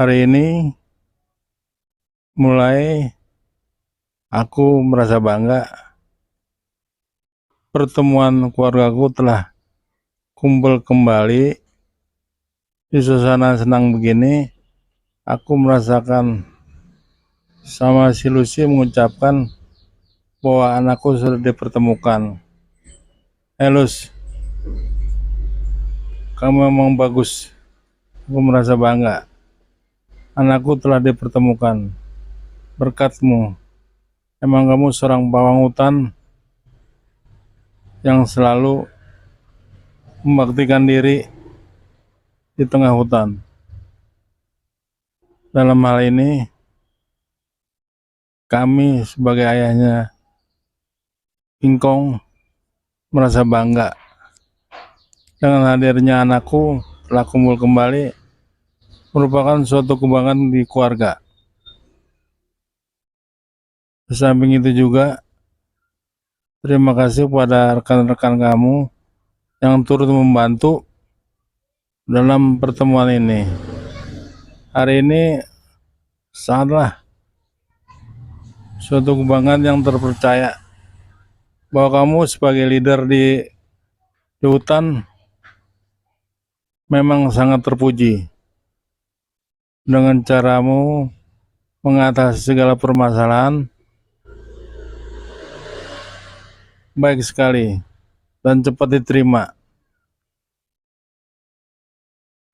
Hari ini mulai aku merasa bangga pertemuan keluargaku telah kumpul kembali di suasana senang begini. Aku merasakan sama si Lucy mengucapkan bahwa anakku sudah dipertemukan. Lus, kamu memang bagus. Aku merasa bangga. Anakku telah dipertemukan. Berkatmu. Emang kamu seorang pawang hutan yang selalu membaktikan diri di tengah hutan. Dalam hal ini, kami sebagai ayahnya Ingkong merasa bangga dengan hadirnya anakku telah kumpul kembali, merupakan suatu kebanggaan di keluarga. Di samping itu juga, terima kasih kepada rekan-rekan kamu yang turut membantu dalam pertemuan ini. Hari ini sangatlah suatu kebanggaan yang terpercaya bahwa kamu sebagai leader di hutan memang sangat terpuji dengan caramu mengatasi segala permasalahan. Baik sekali dan cepat diterima.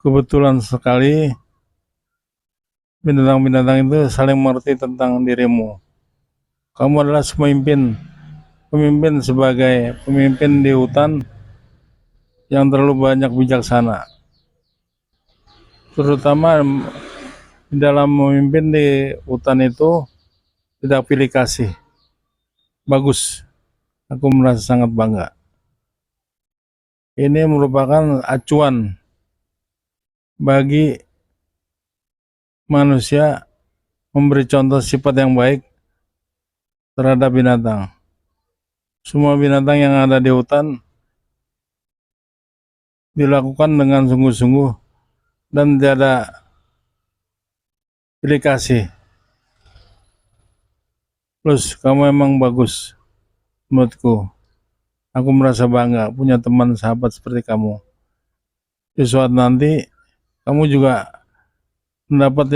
Kebetulan sekali binatang-binatang itu saling mengerti tentang dirimu. Kamu adalah pemimpin sebagai pemimpin di hutan yang terlalu banyak bijaksana. Terutama di dalam memimpin di hutan itu tidak pilih kasih. Bagus. Aku merasa sangat bangga. Ini merupakan acuan bagi manusia memberi contoh sifat yang baik terhadap binatang. Semua binatang yang ada di hutan dilakukan dengan sungguh-sungguh dan tidak pilih kasih. Plus, kamu emang bagus menurutku. Aku merasa bangga punya teman sahabat seperti kamu. Di suatu nanti kamu juga mendapat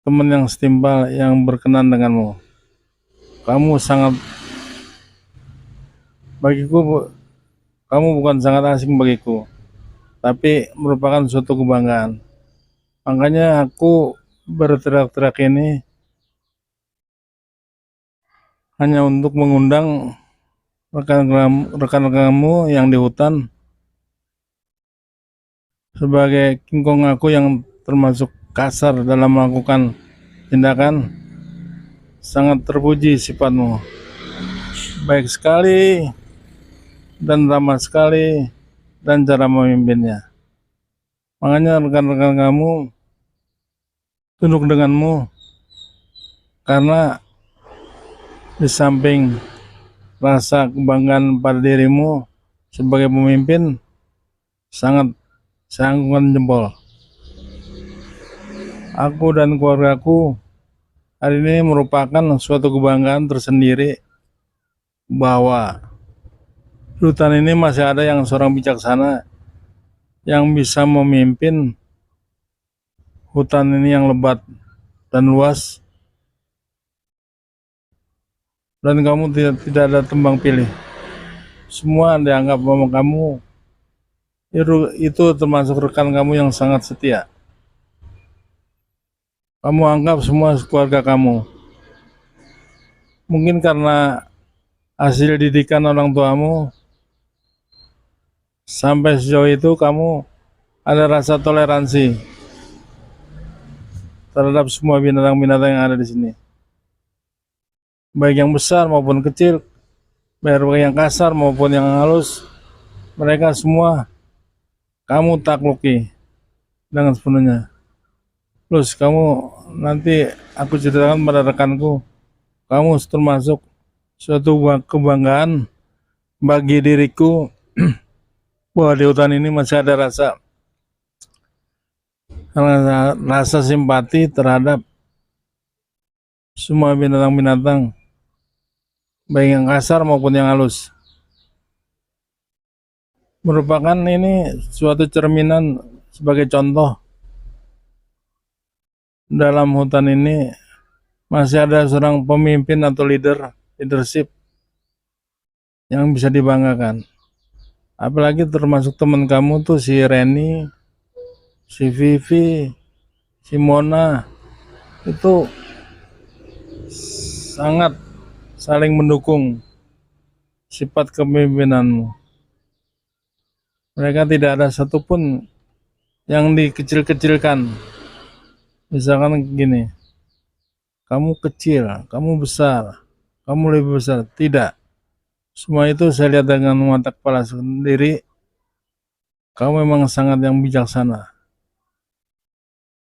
teman yang setimpal yang berkenan denganmu. Kamu bukan sangat asing bagiku, tapi merupakan suatu kebanggaan. Makanya aku berteriak-teriak ini hanya untuk mengundang rekan-rekanmu yang di hutan sebagai kingkong aku yang termasuk kasar dalam melakukan tindakan. Sangat terpuji sifatmu, baik sekali dan ramah sekali dan cara memimpinnya. Makanya rekan-rekan kamu tunduk denganmu karena di samping rasa kebanggaan pada dirimu sebagai pemimpin, sangat saya angkat jempol. Aku dan keluargaku hari ini merupakan suatu kebanggaan tersendiri bahwa di hutan ini masih ada yang seorang bijaksana yang bisa memimpin hutan ini yang lebat dan luas, dan kamu tidak ada tembang pilih. Semua dianggap bahwa kamu itu termasuk rekan kamu yang sangat setia. Kamu anggap semua keluarga kamu. Mungkin karena hasil didikan orang tuamu, sampai sejauh itu kamu ada rasa toleransi terhadap semua binatang-binatang yang ada di sini. Baik yang besar maupun kecil, baik yang kasar maupun yang halus, mereka semua kamu takluki dengan sepenuhnya. Plus kamu nanti aku ceritakan pada rekanku, kamu termasuk suatu kebanggaan bagi diriku bahwa di hutan ini masih ada rasa rasa simpati terhadap semua binatang-binatang, baik yang kasar maupun yang halus. Merupakan ini suatu cerminan sebagai contoh, dalam hutan ini masih ada seorang pemimpin atau leadership yang bisa dibanggakan. Apalagi termasuk teman kamu tuh si Reni, si Vivi, si Mona, itu sangat saling mendukung sifat kepemimpinanmu. Mereka tidak ada satupun yang dikecil-kecilkan. Misalkan gini, kamu kecil, kamu besar, kamu lebih besar. Tidak. Semua itu saya lihat dengan mata kepala sendiri. Kamu memang sangat yang bijaksana.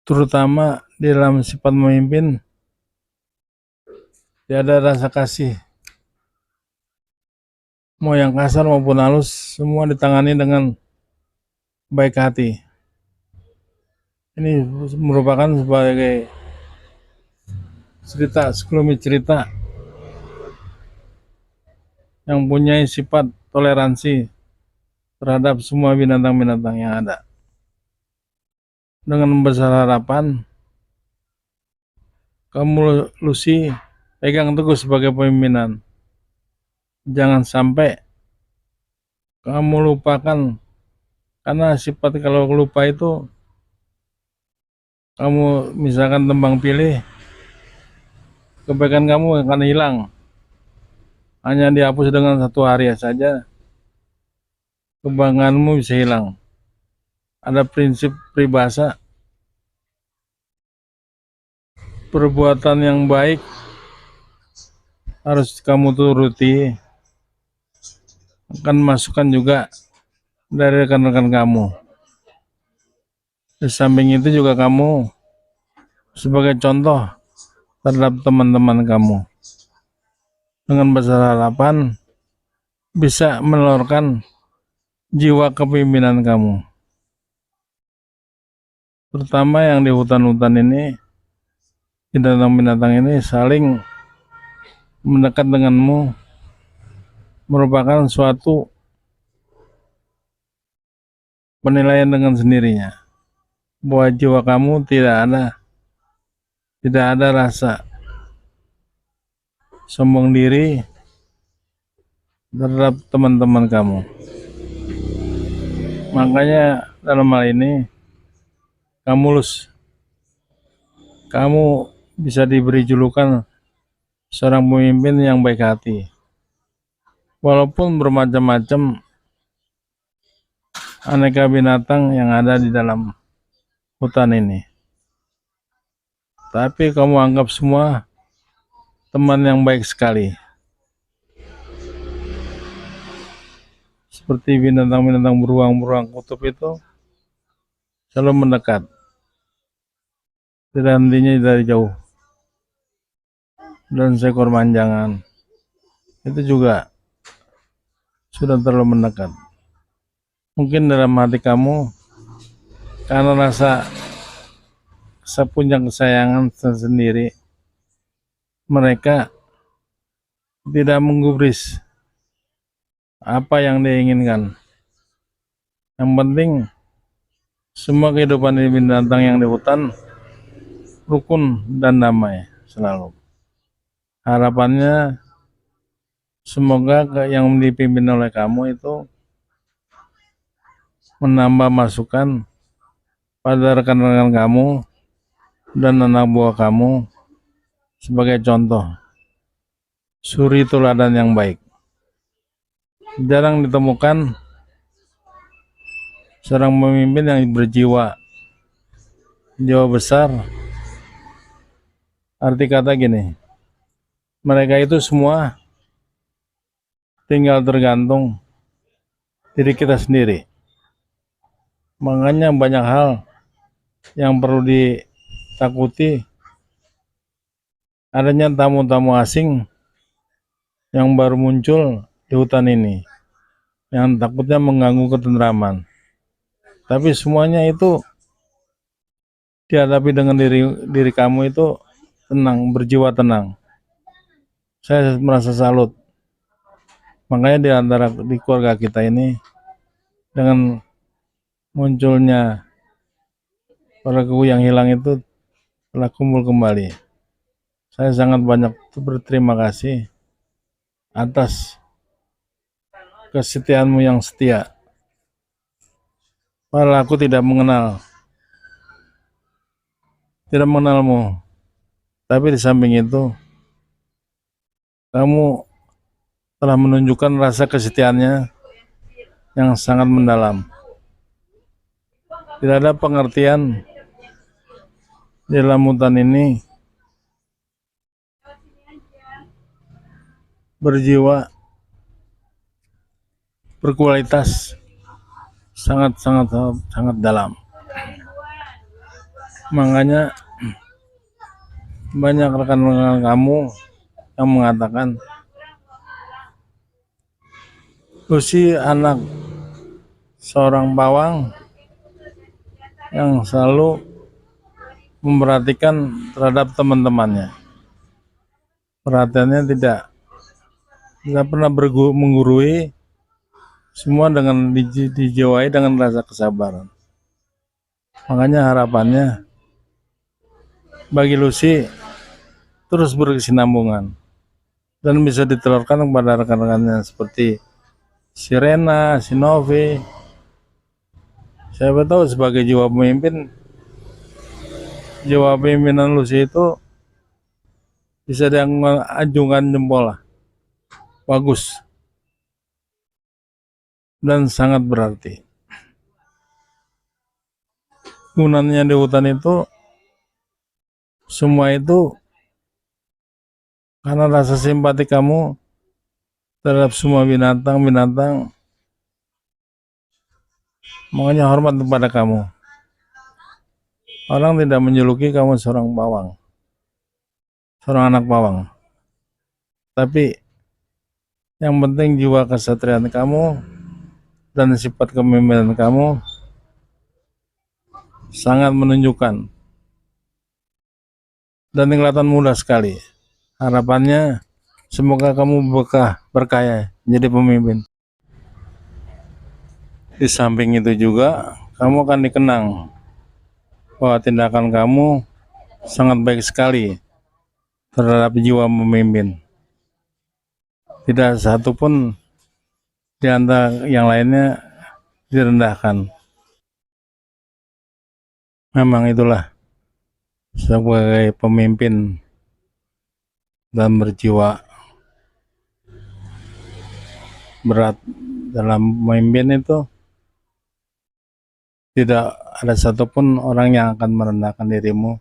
Terutama di dalam sifat memimpin, tiada rasa kasih. Mau yang kasar maupun halus, semua ditangani dengan baik hati. Ini merupakan sebagai sekelumit cerita yang punya sifat toleransi terhadap semua binatang-binatang yang ada. Dengan besar harapan, kamu Lucy pegang teguh sebagai pemimpinan. Jangan sampai kamu lupakan, karena sifat kalau lupa itu, kamu misalkan tembang pilih, kebaikan kamu akan hilang. Hanya dihapus dengan satu hari saja, kebanggaanmu bisa hilang. Ada prinsip peribahasa, perbuatan yang baik harus kamu turuti, akan masukan juga dari rekan-rekan kamu. Di samping itu juga kamu sebagai contoh terhadap teman-teman kamu. Dengan besar harapan bisa menelurkan jiwa kepemimpinan kamu. Terutama yang di hutan-hutan ini, binatang-binatang ini saling mendekat denganmu, merupakan suatu penilaian dengan sendirinya bahwa jiwa kamu tidak ada rasa sombong diri terhadap teman-teman kamu. Makanya dalam hal ini kamu bisa diberi julukan seorang pemimpin yang baik hati. Walaupun bermacam-macam aneka binatang yang ada di dalam hutan ini, tapi kamu anggap semua teman yang baik sekali. Seperti binatang-binatang beruang-beruang kutub itu selalu mendekat, tidak hentinya dari jauh. Dan seekor manjangan itu juga sudah terlalu mendekat. Mungkin dalam hati kamu, karena rasa punya kesayangan sendiri, mereka tidak menggubris apa yang diinginkan. Yang penting semua kehidupan di binatang yang di hutan rukun dan damai selalu. Harapannya semoga yang dipimpin oleh kamu itu menambah masukan pada rekan-rekan kamu dan anak buah kamu sebagai contoh suri teladan yang baik. Jarang ditemukan seorang pemimpin yang berjiwa besar. Arti kata gini, mereka itu semua tinggal tergantung diri kita sendiri. Makanya banyak hal yang perlu ditakuti, adanya tamu-tamu asing yang baru muncul di hutan ini, yang takutnya mengganggu ketentraman. Tapi semuanya itu dihadapi dengan diri kamu itu tenang, berjiwa tenang. Saya merasa salut. Makanya di keluarga kita ini dengan munculnya paraku yang hilang itu telah kumpul kembali. Saya sangat banyak berterima kasih atas kesetiaanmu yang setia. Padahal aku tidak mengenalmu. Tapi di samping itu, kamu telah menunjukkan rasa kesetiaannya yang sangat mendalam. Tidak ada pengertian di dalam hutan ini berjiwa, berkualitas sangat dalam. Makanya banyak rekan-rekan kamu yang mengatakan Lucy anak seorang pawang yang selalu memperhatikan terhadap teman-temannya. Perhatiannya tidak pernah menggurui, semua dengan dijiwai dengan rasa kesabaran. Makanya harapannya bagi Lucy terus berkesinambungan dan bisa ditelurkan kepada rekan-rekannya seperti si Rena, si Novi. Saya tahu sebagai jiwa pemimpinan Lucy itu bisa dianjungkan jempol lah. Bagus dan sangat berarti. Gunanya di hutan itu semua itu karena rasa simpati kamu terhadap semua binatang, makanya hormat kepada kamu. Orang tidak menjuluki kamu seorang anak pawang. Tapi yang penting jiwa kesatriaan kamu dan sifat kepemimpinan kamu sangat menunjukkan dan kelihatan mudah sekali. Harapannya semoga kamu berkaya jadi pemimpin. Di samping itu juga kamu akan dikenang bahwa tindakan kamu sangat baik sekali terhadap jiwa pemimpin. Tidak satu pun di antara yang lainnya direndahkan. Memang itulah sebagai pemimpin dan berjiwa berat dalam memimpin itu tidak ada satupun orang yang akan merendahkan dirimu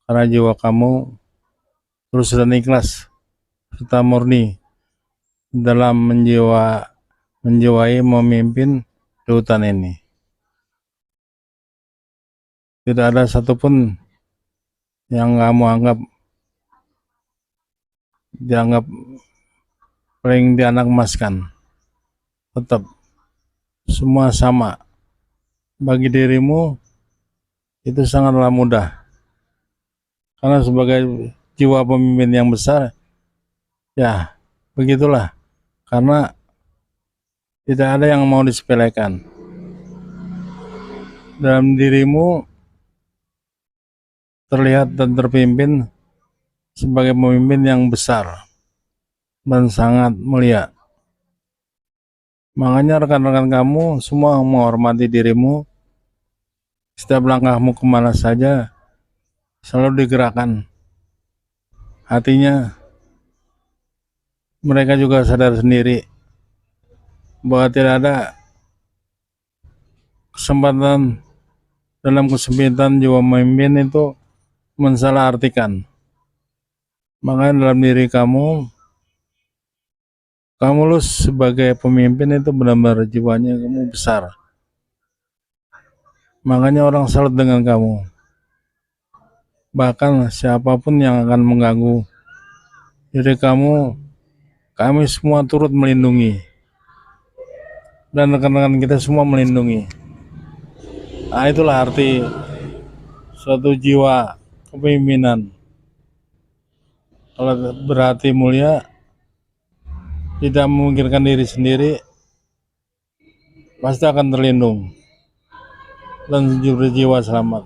karena jiwa kamu terus dan ikhlas serta murni dalam menjiwai memimpin di hutan ini. Tidak ada satupun yang kamu dianggap paling dianak emaskan. Tetap semua sama bagi dirimu, itu sangatlah mudah karena sebagai jiwa pemimpin yang besar ya begitulah, karena tidak ada yang mau disepelekan. Dalam dirimu terlihat dan terpimpin sebagai pemimpin yang besar dan sangat mulia. Makanya rekan-rekan kamu semua menghormati dirimu. Setiap langkahmu kemana saja selalu digerakkan hatinya. Mereka juga sadar sendiri bahwa tidak ada kesempatan dalam kesempitan jiwa pemimpin itu mensalahartikan. Makanya dalam diri kamu lu sebagai pemimpin itu benar-benar jiwanya kamu besar. Makanya orang salut dengan kamu. Bahkan siapapun yang akan mengganggu diri kamu, kami semua turut melindungi. Dan rekan-rekan kita semua melindungi. Nah, itulah arti suatu jiwa kepemimpinan. Kalau berhati mulia, tidak memikirkan diri sendiri, pasti akan terlindung dan berjiwa selamat.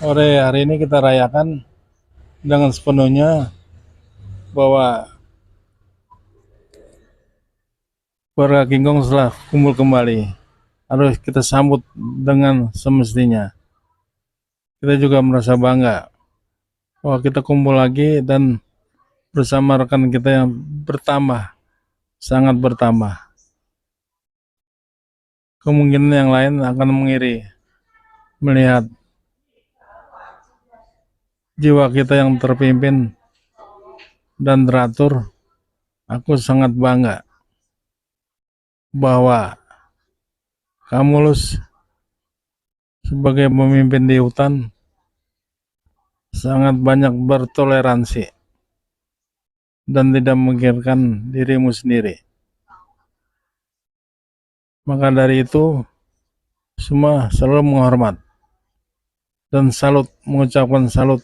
Hari ini kita rayakan dengan sepenuhnya bahwa keluarga King Kong setelah kumpul kembali harus kita sambut dengan semestinya. Kita juga merasa bangga bahwa kita kumpul lagi dan bersama rekan kita yang bertambah, sangat bertambah. Kemungkinan yang lain akan mengiri melihat jiwa kita yang terpimpin dan teratur. Aku sangat bangga bahwa kamu Lus sebagai pemimpin di hutan sangat banyak bertoleransi dan tidak memikirkan dirimu sendiri. Maka dari itu semua selalu menghormat dan mengucapkan salut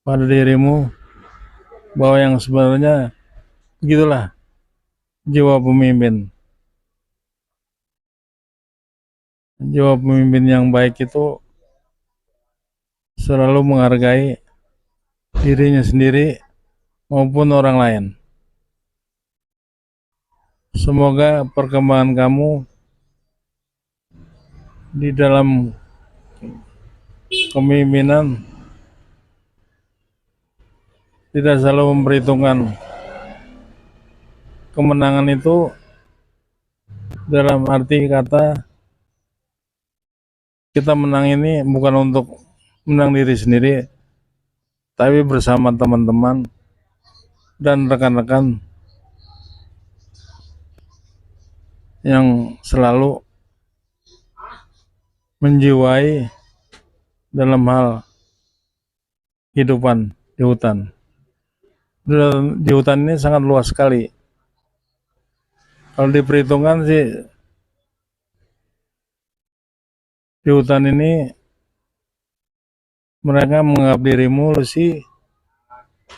pada dirimu, bahwa yang sebenarnya begitulah jiwa pemimpin. Jiwa pemimpin yang baik itu selalu menghargai dirinya sendiri maupun orang lain. Semoga perkembangan kamu di dalam kepemimpinan tidak selalu memperhitungkan kemenangan itu dalam arti kata kita menang ini bukan untuk menang diri sendiri, tapi bersama teman-teman dan rekan-rekan yang selalu menjiwai dalam hal kehidupan di hutan. Di hutan ini sangat luas sekali. Kalau diperhitungkan sih, di hutan ini mereka menganggap dirimu sih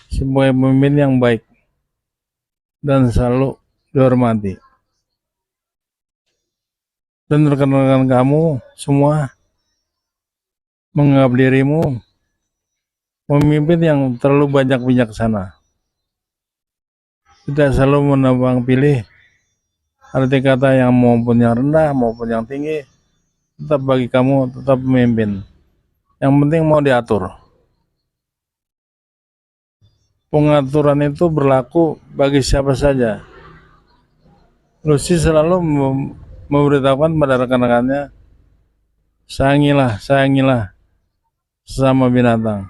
sebagai pemimpin yang baik dan selalu dihormati. Dan rekan-rekan kamu semua menganggap dirimu pemimpin yang terlalu banyak bijaksana, tidak selalu menebang pilih arti kata yang maupun yang rendah maupun yang tinggi. Tetap bagi kamu tetap memimpin. Yang penting mau diatur. Pengaturan itu berlaku bagi siapa saja. Lucy selalu memberitahukan pada rekan-rekannya, sayangilah sesama binatang.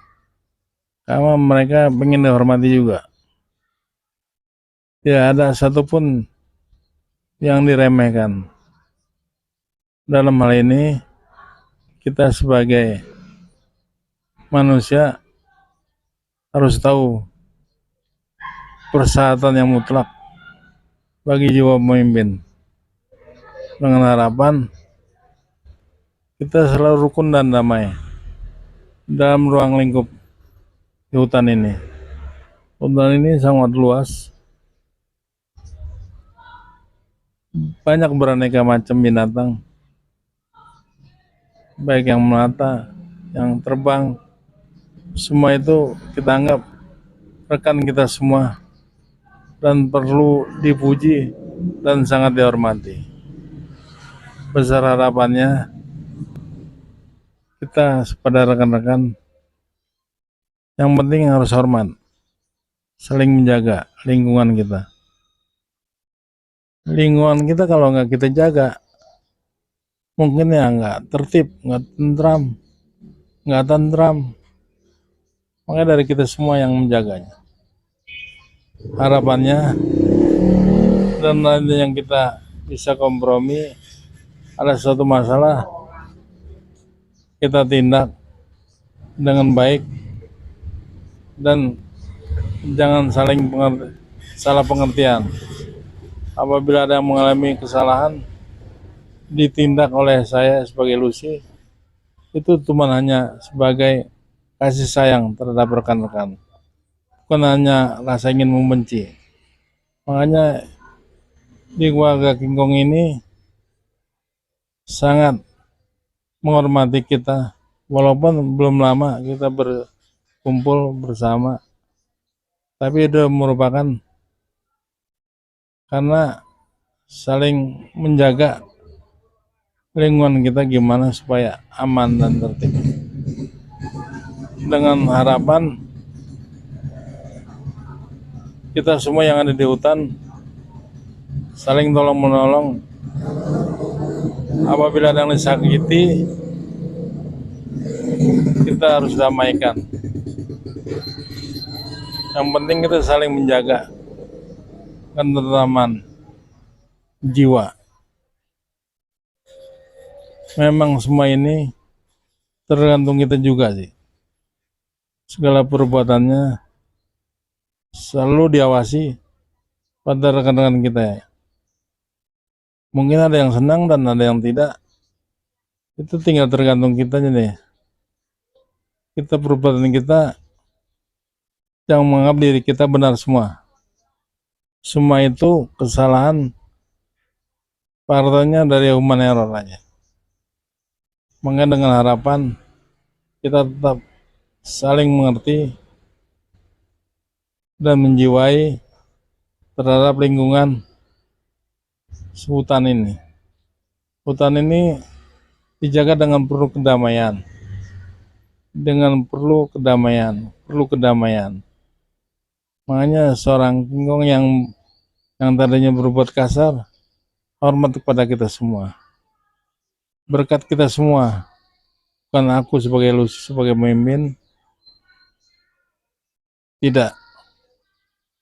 Karena mereka ingin dihormati juga. Tidak ada satupun yang diremehkan. Dalam hal ini, kita sebagai manusia harus tahu persyaratan yang mutlak bagi jiwa pemimpin, dengan harapan kita selalu rukun dan damai dalam ruang lingkup di hutan ini. Hutan ini sangat luas, banyak beraneka macam binatang, baik yang melata, yang terbang, semua itu kita anggap rekan kita semua dan perlu dipuji dan sangat dihormati. Besar harapannya kita pada rekan-rekan, yang penting harus hormat, saling menjaga lingkungan kita. Lingkungan kita kalau nggak kita jaga, mungkin ya nggak tertib, nggak tentram. Makanya dari kita semua yang menjaganya. Harapannya dan nanti yang kita bisa kompromi, ada suatu masalah kita tindak dengan baik dan jangan salah pengertian. Apabila ada yang mengalami kesalahan, ditindak oleh saya sebagai Lucy itu cuma hanya sebagai kasih sayang terhadap rekan-rekan, bukan hanya rasa ingin membenci. Makanya di keluarga King Kong ini sangat menghormati kita, walaupun belum lama kita berkumpul bersama, tapi itu merupakan karena saling menjaga lingkungan kita gimana supaya aman dan tertib, dengan harapan kita semua yang ada di hutan saling tolong menolong. Apabila ada yang disakiti, kita harus damaikan. Yang penting kita saling menjaga ketentraman jiwa. Memang semua ini tergantung kita juga sih. Segala perbuatannya selalu diawasi pada rekan-rekan kita ya. Mungkin ada yang senang dan ada yang tidak. Itu tinggal tergantung kitanya deh. Kita perbuatan kita yang menganggap diri kita benar semua. Semua itu kesalahan partanya dari human error aja. Maka dengan harapan kita tetap saling mengerti dan menjiwai terhadap lingkungan hutan ini. Hutan ini dijaga dengan perlu kedamaian. Perlu kedamaian. Makanya seorang King Kong yang tadinya berbuat kasar, hormat kepada kita semua. Berkat kita semua, bukan aku sebagai Lucy sebagai pemimpin, tidak,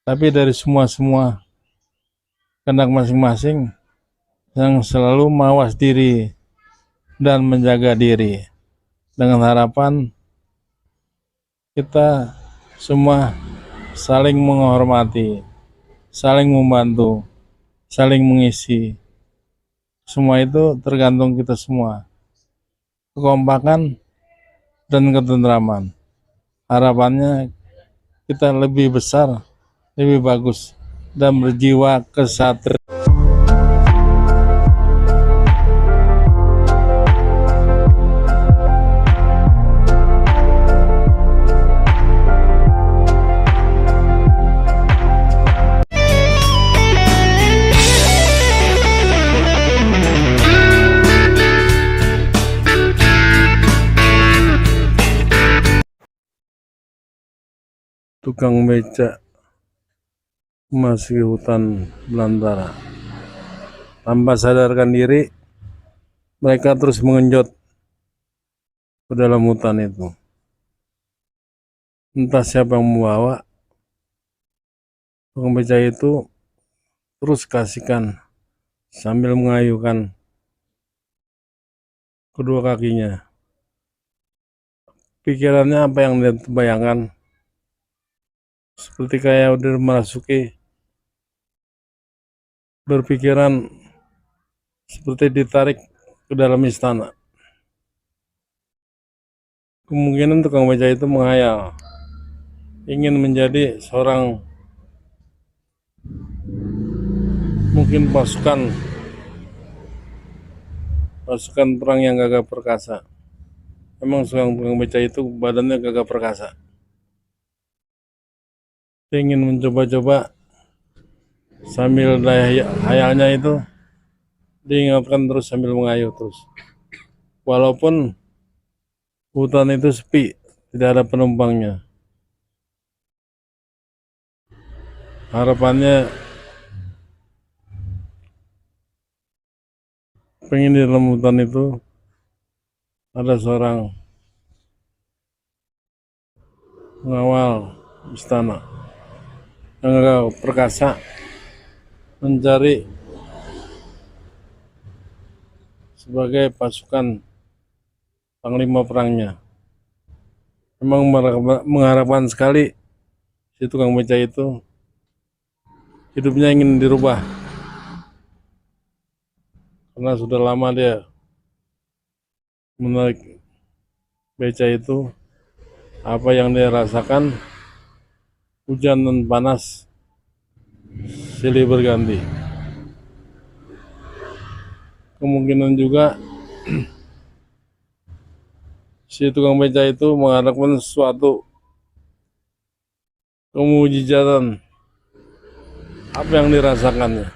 tapi dari semua kehendak masing-masing yang selalu mawas diri dan menjaga diri, dengan harapan kita semua saling menghormati, saling membantu, saling mengisi. Semua itu tergantung kita semua, kekompakan dan ketentraman. Harapannya kita lebih besar, lebih bagus, dan berjiwa kesatria. Tukang beca masih hutan belantara. Tanpa sadarkan diri, mereka terus mengenjot ke dalam hutan itu. Entah siapa yang membawa, tukang beca itu terus kasihkan sambil mengayuhkan kedua kakinya. Pikirannya apa yang dia bayangkan, seperti kayak udah merasuki, berpikiran seperti ditarik ke dalam istana. Kemungkinan tukang beca itu menghayal ingin menjadi seorang, mungkin pasukan perang yang gagah perkasa. Emang seorang tukang beca itu badannya gagah perkasa. Dia ingin mencoba-coba, sambil daya hayalnya itu diingatkan terus sambil mengayuh terus. Walaupun hutan itu sepi, tidak ada penumpangnya. Harapannya pengen di dalam hutan itu ada seorang pengawal istana yang gagah perkasa, mencari sebagai pasukan panglima perangnya. Memang mengharapkan sekali si tukang beca itu hidupnya ingin dirubah karena sudah lama dia menarik beca itu. Apa yang dia rasakan, hujan dan panas silih berganti. Kemungkinan juga si tukang beca itu mengharapkan sesuatu kemujizatan apa yang dirasakannya.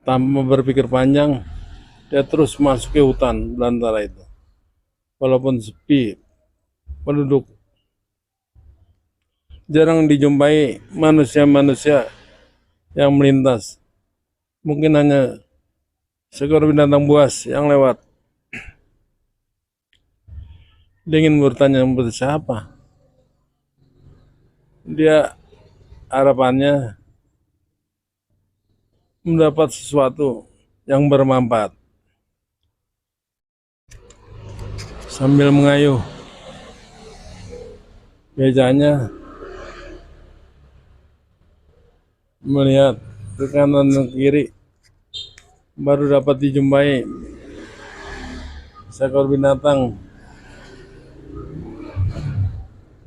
Tanpa berpikir panjang, dia terus masuk ke hutan belantara itu. Walaupun sepi penduduk, jarang dijumpai manusia-manusia yang melintas. Mungkin hanya seekor binatang buas yang lewat. Dia ingin bertanya kepada siapa. Dia harapannya mendapat sesuatu yang bermanfaat. Sambil mengayuh becanya, melihat ke kanan dan kiri, baru dapat dijumpai seekor binatang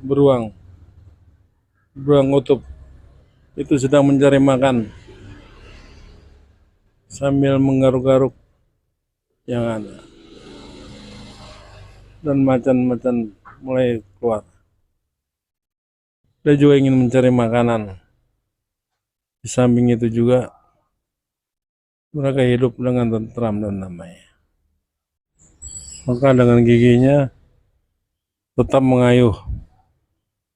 beruang kutub itu sedang mencari makan sambil menggaruk-garuk yang ada, dan macan-macan mulai keluar. Dia juga ingin mencari makanan. Di samping itu juga mereka hidup dengan tentram dan damai. Maka dengan giginya tetap mengayuh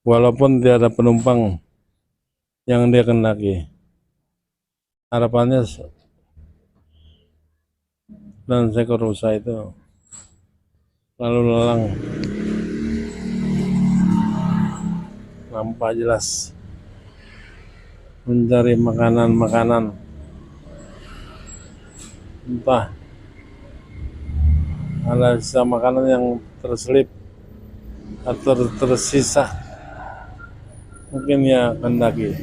walaupun tidak ada penumpang yang dia kendaki. Harapannya dan seekor rusa itu lalu lalang nampak jelas mencari makanan-makanan, entah ada sisa makanan yang terselip atau tersisa, mungkin ya kendaki.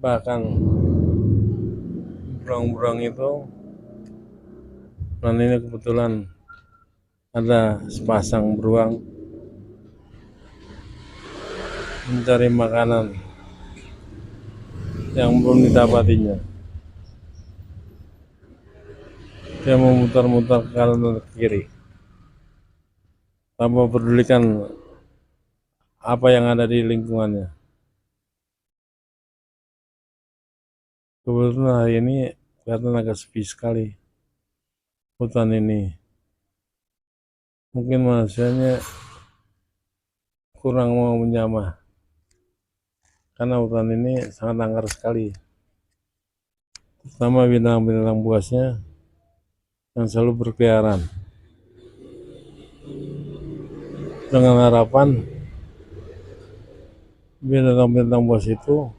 Bahkan burung-burung itu, dan ini kebetulan ada sepasang beruang mencari makanan yang belum didapatinya. Dia memutar-mutar ke kanan dan ke kiri tanpa pedulikan apa yang ada di lingkungannya. Kebetulan hari ini kelihatan agak sepi sekali hutan ini. Mungkin manusianya kurang mau menyamah karena hutan ini sangat angker sekali, terutama binatang-binatang buasnya yang selalu berkeliaran, dengan harapan binatang-binatang buas itu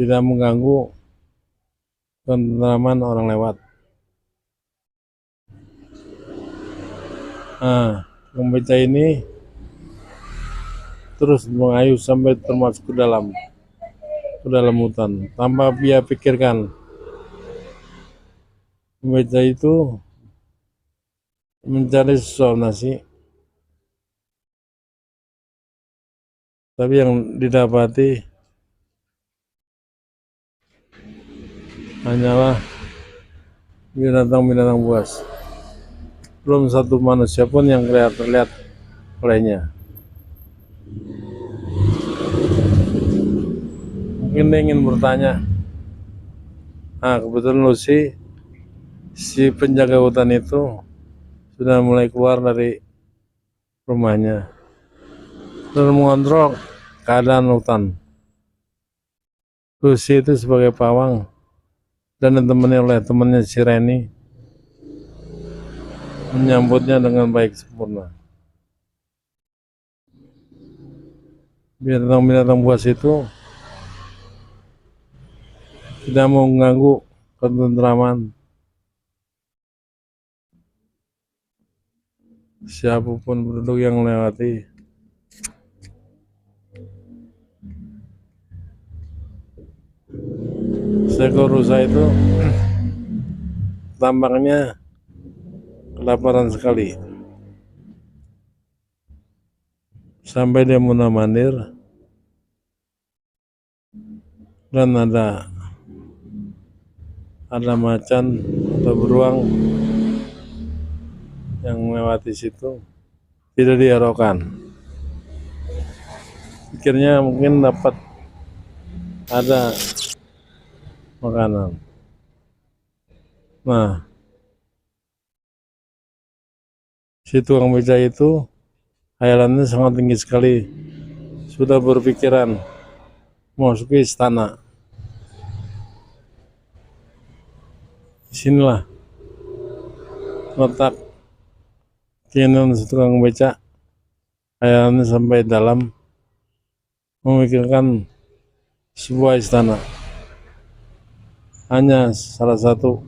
tidak mengganggu ketentraman orang lewat. Nah, pembaca ini terus mengayuh sampai termasuk ke dalam hutan tanpa dia pikirkan. Pembaca itu mencari sesuatu nasi, tapi yang didapati hanyalah binatang-binatang buas. Belum satu manusia pun yang terlihat olehnya. Mungkin dia ingin bertanya. Kebetulan Lucy, si penjaga hutan itu, sudah mulai keluar dari rumahnya dan mengontrol keadaan hutan. Lucy itu sebagai pawang dan ditemani oleh temannya si Reni menyambutnya dengan baik sempurna. Binatang-binatang buas itu tidak mau mengganggu ketentraman siapapun penduduk yang melewati seekor rusa itu tampaknya kelaparan sekali sampai dia mondar-mandir, dan ada macan atau beruang yang melewati situ, tidak diharapkan. Pikirnya mungkin dapat ada makanan. Nah, si tukang beca itu hayalannya sangat tinggi sekali, sudah berpikiran memasuki istana. Disinilah letak keinginan si tukang beca, hayalannya sampai dalam, memikirkan sebuah istana. Hanya salah satu,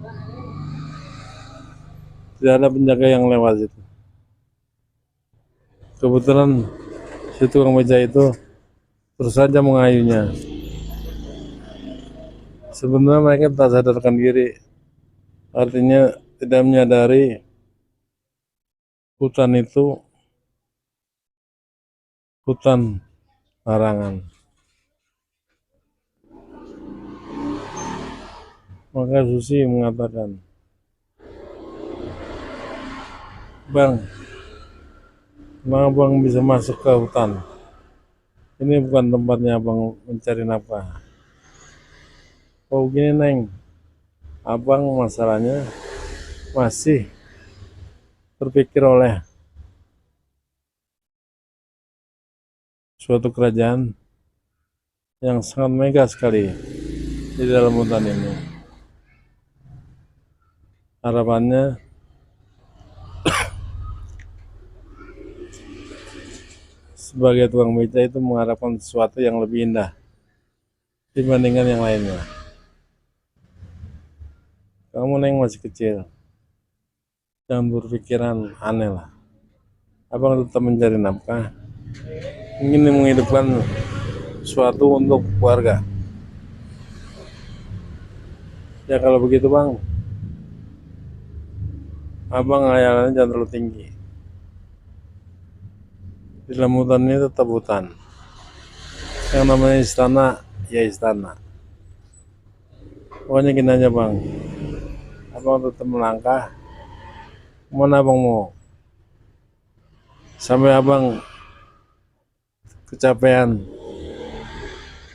tidak ada penjaga yang lewat itu. Kebetulan si tukang beca itu terus saja mengayunya. Sebenarnya mereka tak sadarkan diri, artinya tidak menyadari hutan itu hutan larangan. Maka Susi mengatakan, "Bang, kenapa Bang bisa masuk ke hutan? Ini bukan tempatnya Abang mencari nafkah." "Oh gini Neng, Abang masalahnya masih terpikir oleh suatu kerajaan yang sangat megah sekali di dalam hutan ini. Harapannya sebagai tukang beca itu mengharapkan sesuatu yang lebih indah dibandingkan yang lainnya. Kamu Neng masih kecil, jangan berpikiran aneh lah. Abang tetap mencari nafkah, ingin menghidupkan sesuatu untuk keluarga. Ya kalau begitu Bang, Abang hayalannya jangan terlalu tinggi. Di dalam hutan ini tetap hutan. Yang namanya istana, ya istana. Pokoknya gini aja Bang, Abang tetap melangkah, mana Abang mau. Sampai Abang kecapean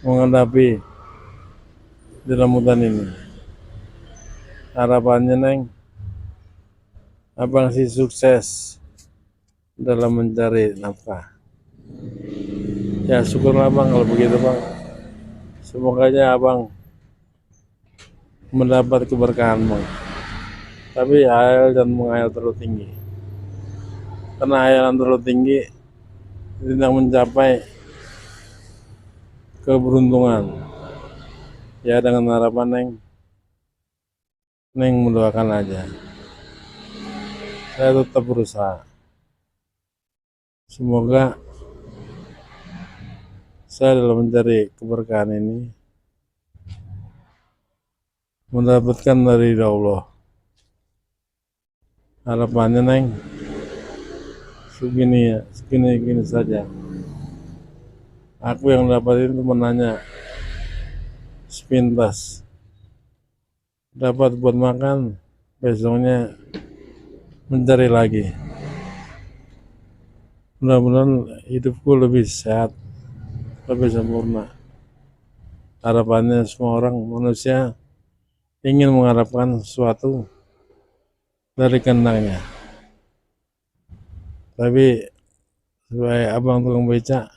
menghadapi dalam hutan ini. Harapannya Neng, Abang sih sukses dalam mencari nafkah. Ya syukurlah Bang kalau begitu Bang. Semoga aja Abang mendapat keberkahan Bang. Tapi hayal dan menghayal terlalu tinggi. Karena hayalan terlalu tinggi tidak mencapai keberuntungan. Ya dengan harapan Neng mendoakan aja. Saya tetap berusaha. Semoga saya dalam mencari keberkahan ini mendapatkan dari Allah. Harapannya Neng, segini saja. Aku yang dapat itu menanya sepintas, dapat buat makan, besoknya mencari lagi. Mudah-mudahan hidupku lebih sehat, lebih sempurna. Harapannya semua orang manusia ingin mengharapkan sesuatu dari kehendaknya. Tapi sebagai abang tukang beca,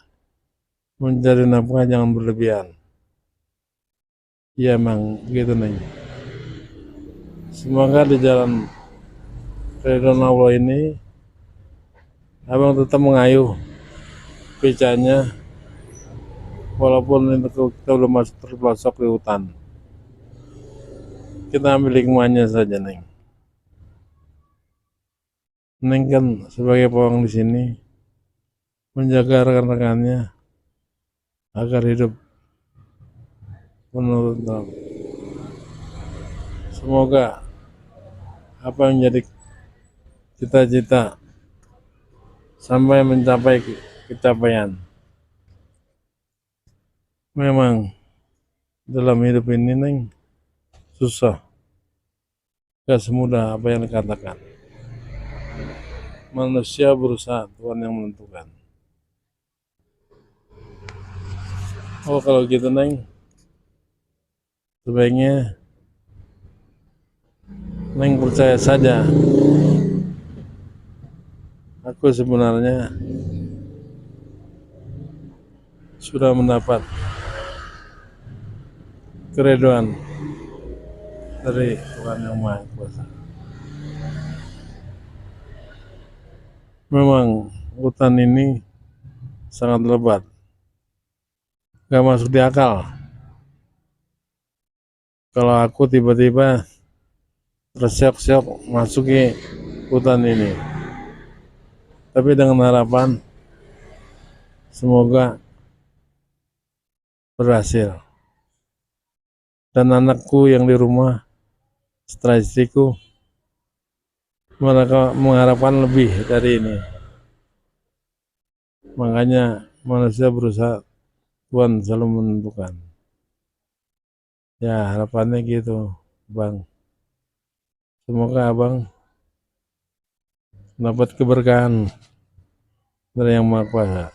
mencari nafkah jangan berlebihan. Iya emang begitu Neng. Semoga di jalan ridwan Allah ini abang tetap mengayuh becanya, walaupun itu kita belum masuk terpelosok di hutan. Kita ambil hikmahnya saja Neng. Neng kan sebagai pawang di sini menjaga rekan-rekannya agar hidup menurut Trump. Semoga apa yang jadi cita-cita sampai mencapai kecapaian. Memang dalam hidup ini Neng susah, gak semudah apa yang dikatakan. Manusia berusaha, Tuhan yang menentukan. Oh kalau gitu Neng, sebaiknya Neng percaya saja. Aku sebenarnya sudah mendapat keredoan dari Tuhan Yang Maha Kuasa. Memang hutan ini sangat lebat, gak masuk di akal. Kalau aku tiba-tiba tersiok-siok masuki hutan ini, tapi dengan harapan semoga berhasil. Dan anakku yang di rumah, setelah istriku, mereka mengharapkan lebih dari ini. Makanya manusia berusaha, Tuhan selalu menentukan. Ya harapannya gitu Bang. Semoga Abang dapat keberkahan dari Yang Maha Kuasa.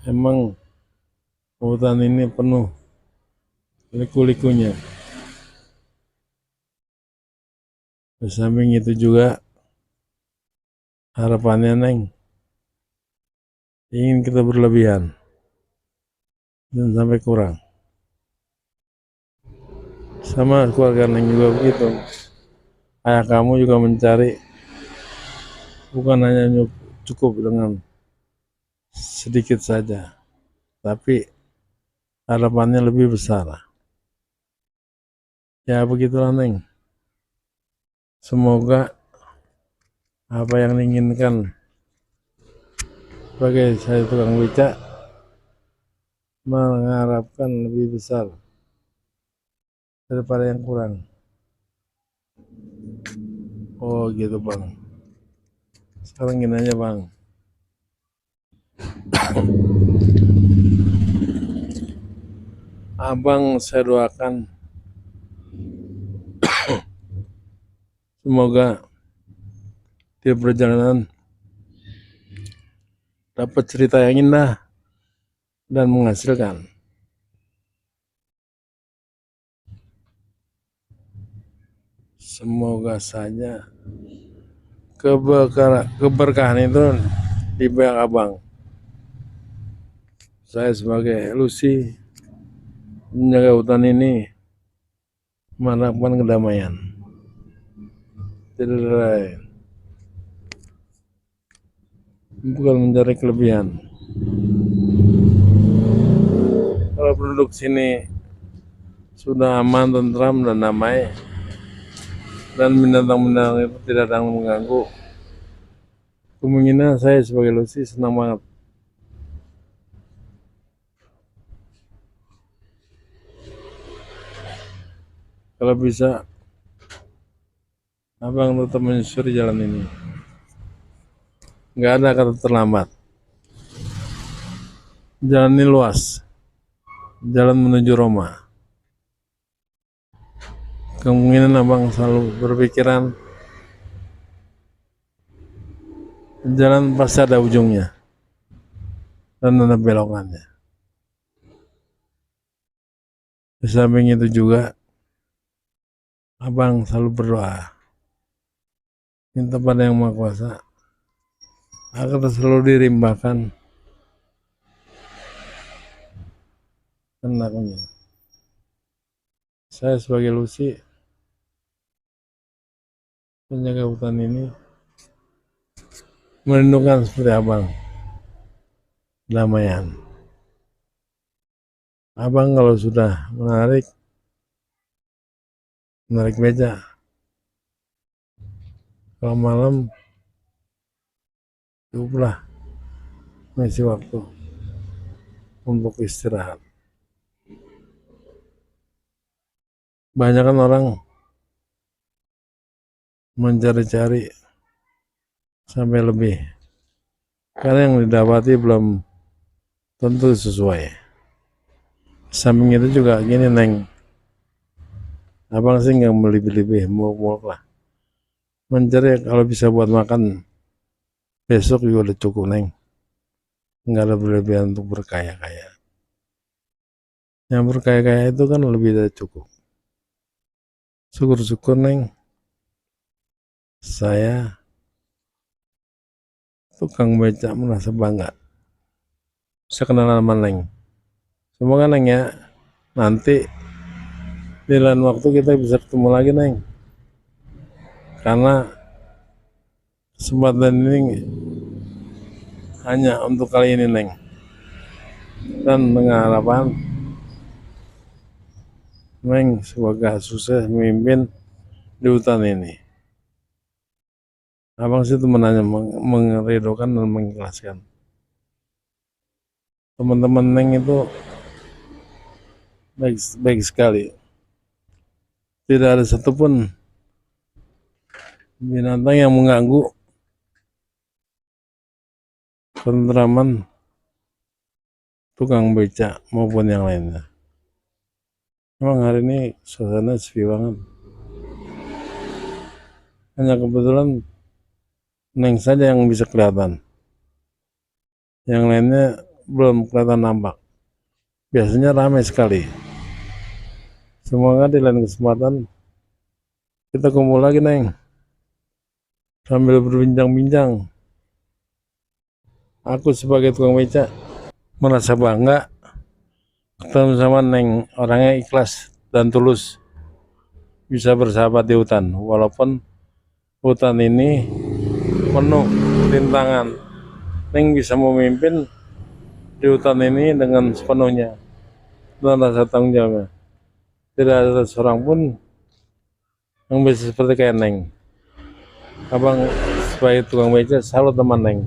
Emang hutan ini penuh liku-likunya. Di samping itu juga harapannya Neng, ingin kita berlebihan dan sampai kurang. Sama keluarga Neng juga begitu. Ayah kamu juga mencari bukan hanya cukup dengan sedikit saja, tapi harapannya lebih besar. Ya begitulah Neng. Semoga apa yang diinginkan sebagai saya tukang beca mengharapkan lebih besar daripada yang kurang. Oh gitu Bang. Sekarang gini aja Bang. Abang saya doakan semoga di perjalanan dapat cerita yang indah dan menghasilkan. Semoga saja keberkahan itu di pihak Abang. Saya sebagai Lucy menjaga hutan ini mengharapkan kedamaian. Tidak lain, bukan mencari kelebihan. Kalau penduduk sini sudah aman, tentram, dan damai, dan binatang-binatang itu tidak datang mengganggu, kemungkinan saya sebagai Lucy senang banget. Kalau bisa Abang tetap menyusuri jalan ini. Nggak ada kata terlambat. Jalan ini luas. Jalan menuju Roma. Kemungkinan Abang selalu berpikiran jalan pasti ada ujungnya dan ada belokannya. Di samping itu juga Abang selalu berdoa minta pada Yang Maha Kuasa agar selalu dirimbahkan anaknya. Saya sebagai Lucy penjaga hutan ini merindukan seperti Abang damaian. Abang kalau sudah menarik beca, kalau malam cukuplah ngisi waktu. untuk istirahat. Banyak kan orang mencari-cari sampai lebih, karena yang didapati belum tentu sesuai. Samping itu juga gini Neng, abang sih nggak melebih-lebih, muluk-muluk lah. Mencari kalau bisa buat makan besok juga udah cukup Neng, nggak ada berlebihan untuk berkaya-kaya. Yang berkaya-kaya itu kan lebih dari cukup. Syukur-syukur Neng, saya tukang beca merasa bangga bisa kenal sama Neng. Semoga Neng ya, nanti di lain waktu kita bisa ketemu lagi Neng, karena kesempatan ini hanya untuk kali ini Neng, dan dengan harapan Neng semoga sukses memimpin di hutan ini. Abang sih temenannya mengeridokan dan mengikhlaskan. Teman-teman Neng itu baik sekali. Tidak ada satupun binatang yang mengganggu ketentraman tukang beca maupun yang lainnya. Memang hari ini suasana sepi banget. Hanya kebetulan Neng saja yang bisa kelihatan. Yang lainnya belum kelihatan nampak. Biasanya ramai sekali. Semoga di lain kesempatan kita kumpul lagi Neng, sambil berbincang-bincang. Aku sebagai tukang beca merasa bangga ketemu sama Neng, orangnya ikhlas dan tulus, bisa bersahabat di hutan walaupun hutan ini penuh rintangan. Neng bisa memimpin di hutan ini dengan sepenuhnya, dengan rasa tanggung jawabnya. Tidak ada seorang pun yang bisa seperti kayak Neng. Abang sebagai tukang beca selalu teman Neng.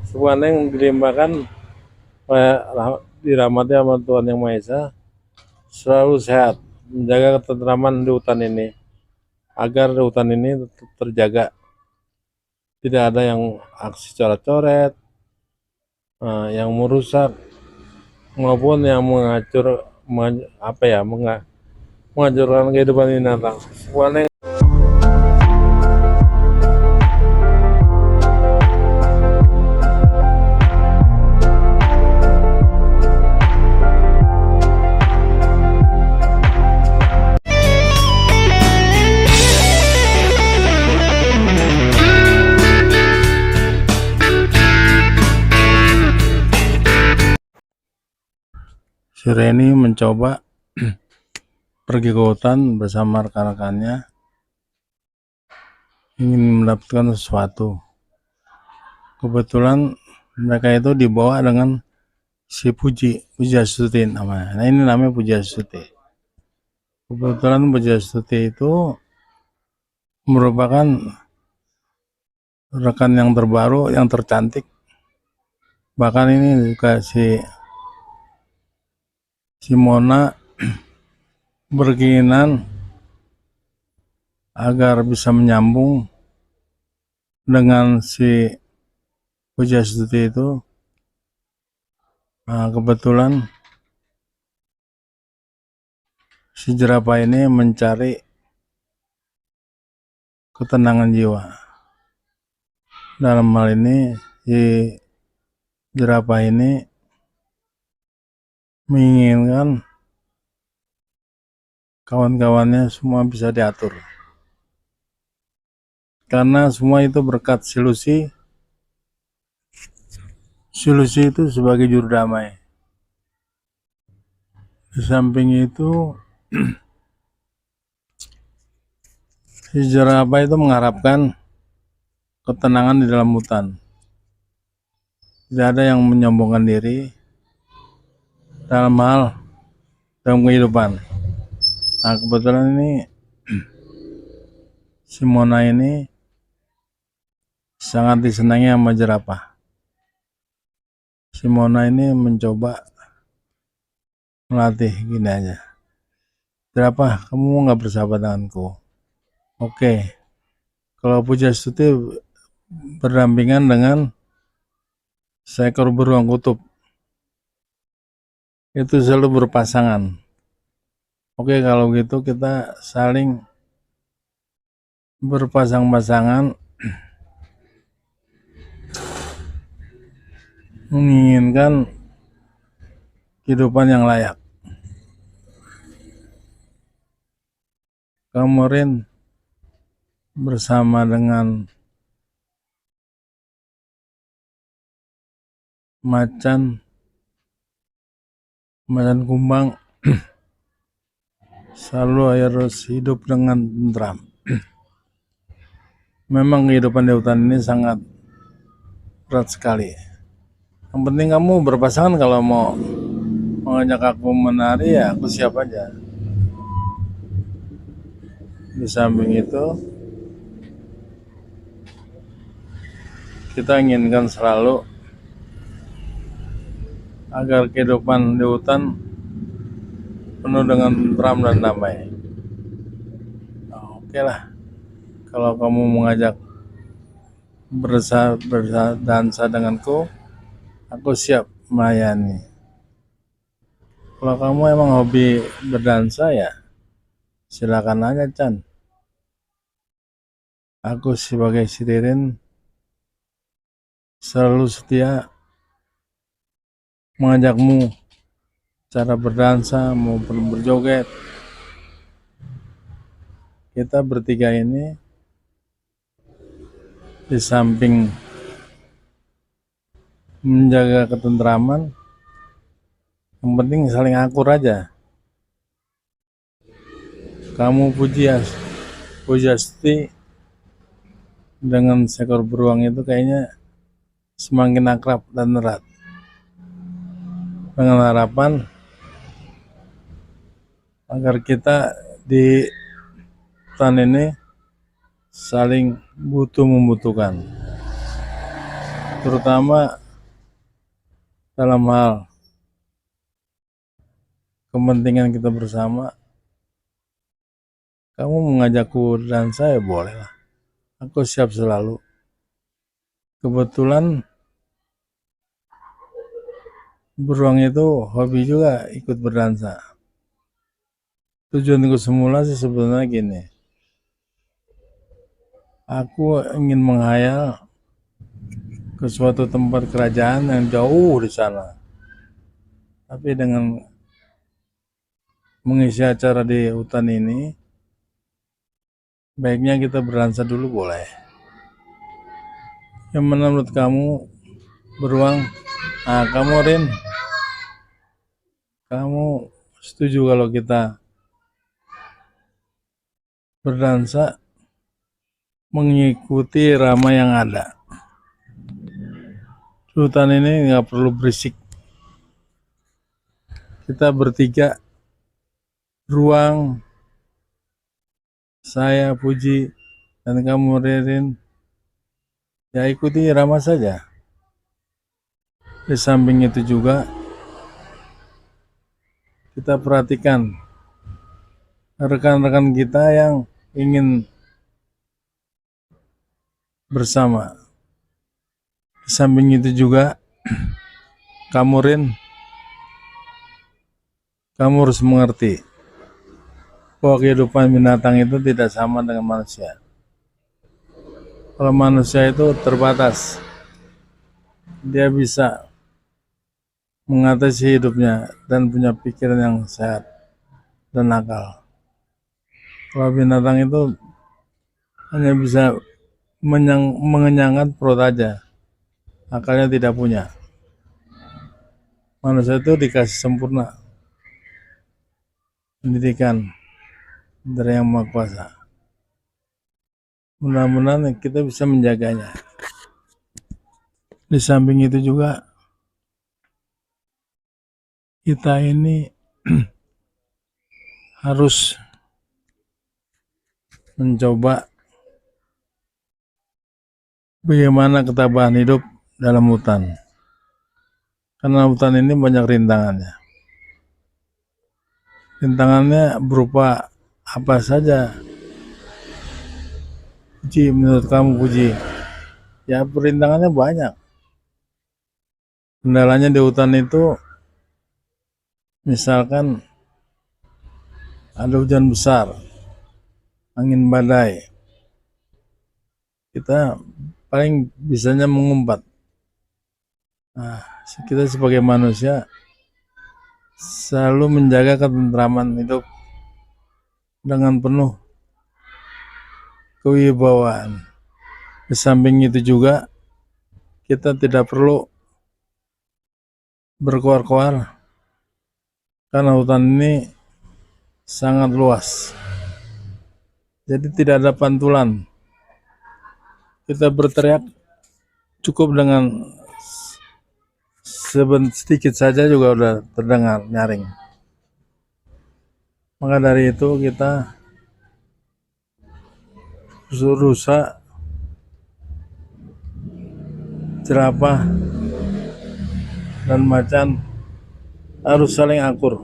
Semua Neng dilimpahkan, dirahmati sama Tuhan Yang Maha Esa, selalu sehat, menjaga ketentraman di hutan ini, agar hutan ini tetap terjaga. Tidak ada yang aksi coret-coret, yang merusak maupun yang menghancurkan kehidupan binatang. Semua si Reni mencoba pergi ke hutan bersama rekan-rekannya, ingin mendapatkan sesuatu. Kebetulan mereka itu dibawa dengan si Puji Astuti namanya. Nah ini namanya Puji Astuti. Kebetulan Puji Astuti itu merupakan rekan yang terbaru, yang tercantik. Bahkan ini juga si Mona berkeinginan agar bisa menyambung dengan si Puji Astuti itu. Nah, kebetulan si jerapah ini mencari ketenangan jiwa. Dalam hal ini si jerapah ini menginginkan kawan-kawannya semua bisa diatur, karena semua itu berkat si Lucy. Si Lucy itu sebagai juru damai. Di samping itu si jerapah itu mengharapkan ketenangan di dalam hutan. Tidak ada yang menyombongkan diri dalam kehidupan. Nah kebetulan ini si Mona ini sangat disenangi sama jerapah. Si Mona ini mencoba melatih gini aja. Kenapa kamu nggak bersahabat denganku? Oke, kalau Pujastuti berdampingan dengan seekor beruang kutub, itu selalu berpasangan. Oke, kalau gitu kita saling berpasang-pasangan menginginkan kehidupan yang layak. Kamu Rin bersama dengan macan kumbang selalu harus hidup dengan tentram. Memang kehidupan di hutan ini sangat berat sekali. Yang penting kamu berpasangan. Kalau mau mengajak aku menari, ya aku siap aja. Di samping itu, kita inginkan selalu agar kehidupan di hutan penuh dengan tentram dan damai. Oke lah, kalau kamu mengajak berdansa denganku, aku siap melayani. Kalau kamu emang hobi berdansa, ya silakan aja, Chan. Aku sebagai si Ririn selalu setia mengajakmu cara berdansa maupun berjoget. Kita bertiga ini di samping menjaga ketentraman, yang penting saling akur aja. Kamu Pujasti dengan seekor beruang itu kayaknya semakin akrab dan erat. Dengan harapan agar kita di hutan ini saling membutuhkan, terutama dalam hal kepentingan kita bersama. Kamu mengajakku dan saya boleh lah, aku siap selalu. Kebetulan beruang itu hobi juga ikut berdansa. Tujuanku semula sih sebenarnya gini, aku ingin menghayal ke suatu tempat kerajaan yang jauh di sana. Tapi dengan mengisi acara di hutan ini, baiknya kita berdansa dulu, boleh? Yang mana menurut kamu, beruang? Nah, kamu Rin, kamu setuju kalau kita berdansa mengikuti irama yang ada? Hutan ini nggak perlu berisik. Kita bertiga, beruang, saya Puji, dan kamu Ririn, ya ikuti irama saja. Di samping itu juga kita perhatikan rekan-rekan kita yang ingin bersama. Di samping itu juga kamu Rin, kamu harus mengerti bahwa kehidupan binatang itu tidak sama dengan manusia. Kalau manusia itu terbatas, dia bisa mengatasi hidupnya dan punya pikiran yang sehat dan akal. Kalau binatang itu hanya bisa mengenyangkan perut aja, akalnya tidak punya. Manusia itu dikasih sempurna pendidikan dari Yang Maha Kuasa. Mudah-mudahan kita bisa menjaganya. Di samping itu juga kita ini harus mencoba bagaimana ketabahan hidup dalam hutan. Karena hutan ini banyak rintangannya. Rintangannya berupa apa saja, Puji, menurut kamu Puji? Ya perintangannya banyak. Kendalanya di hutan itu misalkan ada hujan besar, angin badai, kita paling bisanya mengumpat. Nah, kita sebagai manusia selalu menjaga ketentraman hidup dengan penuh kewibawaan. Di samping itu juga kita tidak perlu berkoar-koar karena hutan ini sangat luas. Jadi tidak ada pantulan. Kita berteriak cukup dengan sedikit saja juga udah terdengar nyaring. Maka dari itu kita rusa, jerapah, dan macan harus saling akur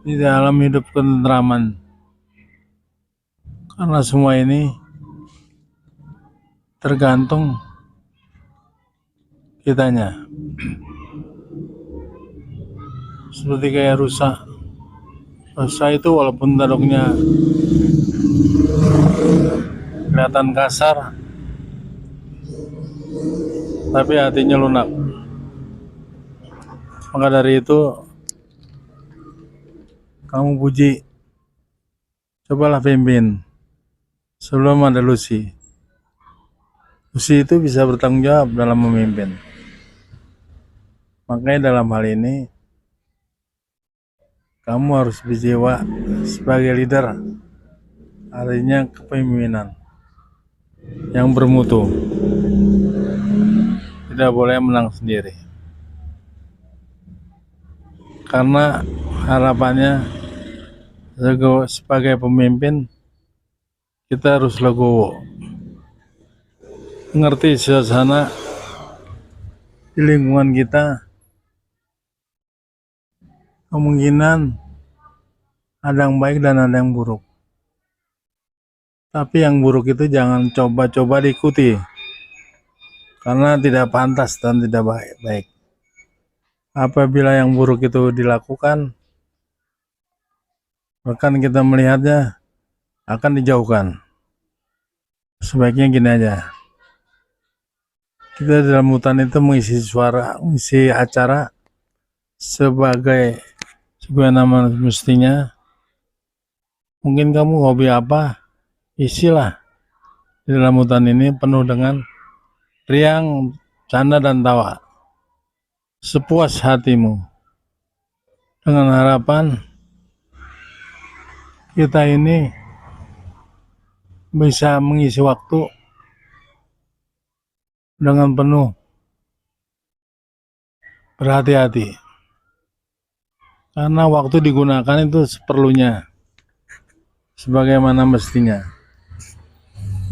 di dalam hidup ketentraman. Karena semua ini tergantung kitanya. Seperti kayak rusa. Rusa itu walaupun tanduknya kelihatan kasar, tapi hatinya lunak. Maka dari itu, kamu Puji, cobalah pimpin sebelum ada Lucy. Lucy itu bisa bertanggung jawab dalam memimpin. Makanya dalam hal ini, kamu harus berjiwa sebagai leader, artinya kepemimpinan yang bermutu. Tidak boleh menang sendiri. Karena harapannya sebagai pemimpin kita harus legowo, ngerti suasana di lingkungan kita. Kemungkinan ada yang baik dan ada yang buruk, tapi yang buruk itu jangan coba-coba diikuti karena tidak pantas dan tidak baik. Apabila yang buruk itu dilakukan, bahkan kita melihatnya akan dijauhkan. Sebaiknya gini aja, kita dalam hutan itu mengisi acara sebagai nama mestinya. Mungkin kamu hobi apa, isilah di dalam hutan ini penuh dengan riang, canda dan tawa sepuas hatimu, dengan harapan kita ini bisa mengisi waktu dengan penuh berhati-hati, karena waktu digunakan itu seperlunya sebagaimana mestinya.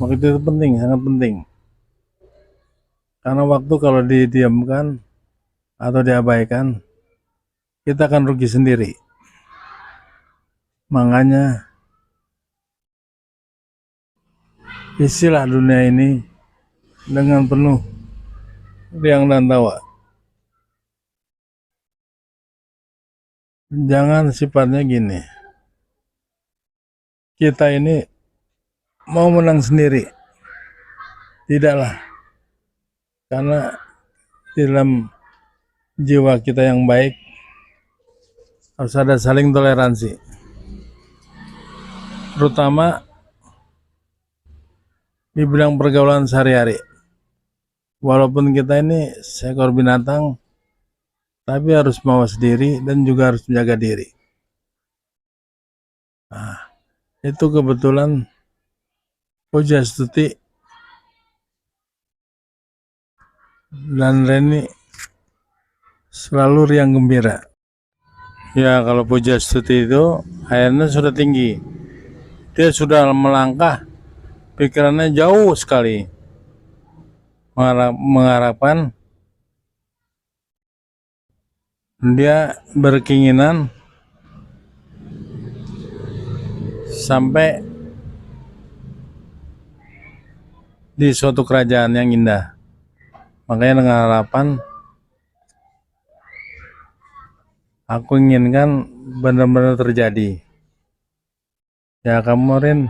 Waktu itu penting, sangat penting, karena waktu kalau didiamkan atau diabaikan kita akan rugi sendiri. Makanya isilah dunia ini dengan penuh riang dan tawa. Jangan sifatnya gini, kita ini mau menang sendiri. Tidaklah, karena dalam jiwa kita yang baik harus ada saling toleransi, terutama di bidang pergaulan sehari-hari. Walaupun kita ini seekor binatang, tapi harus mawas diri dan juga harus menjaga diri. Nah, itu kebetulan Pujastuti dan Reni selalu riang gembira. Ya, kalau Pujastuti itu akhirnya sudah tinggi, dia sudah melangkah, pikirannya jauh sekali, mengharapkan, dia berkeinginan sampai di suatu kerajaan yang indah. Makanya dengan harapan aku inginkan benar-benar terjadi. Ya kamu Rin,